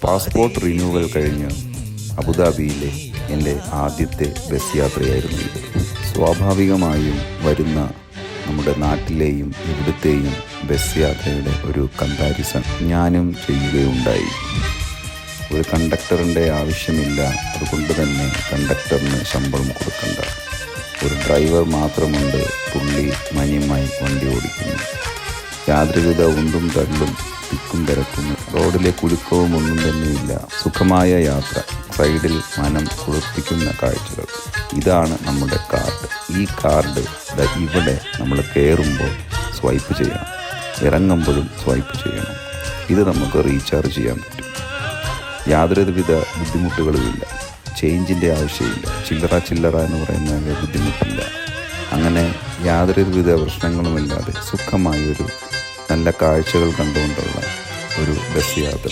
Passport renewal കഴിഞ്ഞ് അബുദാബിയിലെ എൻ്റെ ആദ്യത്തെ ബസ് യാത്രയായിരുന്നു ഇത്. സ്വാഭാവികമായും വരുന്ന നമ്മുടെ നാട്ടിലെയും ഇവിടുത്തെയും ബസ് യാത്രയുടെ ഒരു കമ്പാരിസൺ ഞാനും ചെയ്യുകയുണ്ടായി. ഒരു കണ്ടക്ടറിൻ്റെ ആവശ്യമില്ല, അതുകൊണ്ട് തന്നെ കണ്ടക്ടറിന് ശമ്പളം കൊടുക്കണ്ട. ഒരു ഡ്രൈവർ മാത്രമുണ്ട്, പുള്ളി മാന്യമായി വണ്ടി ഓടിക്കുന്നു. യാതൊരുവിധ ഉന്തും തള്ളും തിക്കും തിരക്കും, റോഡിലെ കുലുക്കവും ഒന്നും തന്നെയില്ല. സുഖമായ യാത്ര, സൈഡിൽ മനം കുളിർപ്പിക്കുന്ന കാഴ്ചകൾ. ഇതാണ് നമ്മുടെ കാർഡ്. ഈ കാർഡ് ഇവിടെ നമ്മൾ കയറുമ്പോൾ സ്വൈപ്പ് ചെയ്യണം, ഇറങ്ങുമ്പോഴും സ്വൈപ്പ് ചെയ്യണം. ഇത് നമുക്ക് റീചാർജ് ചെയ്യാൻ പറ്റും. യാതൊരുവിധ ബുദ്ധിമുട്ടുകളുമില്ല, ചേഞ്ചിൻ്റെ ആവശ്യമില്ല, ചില്ലറ എന്ന് പറയുന്ന ബുദ്ധിമുട്ടില്ല. അങ്ങനെ യാതൊരുവിധ പ്രശ്നങ്ങളുമില്ലാതെ സുഖമായൊരു നല്ല കാഴ്ചകൾ കണ്ടുകൊണ്ടുള്ള ഒരു ബസ് യാത്ര.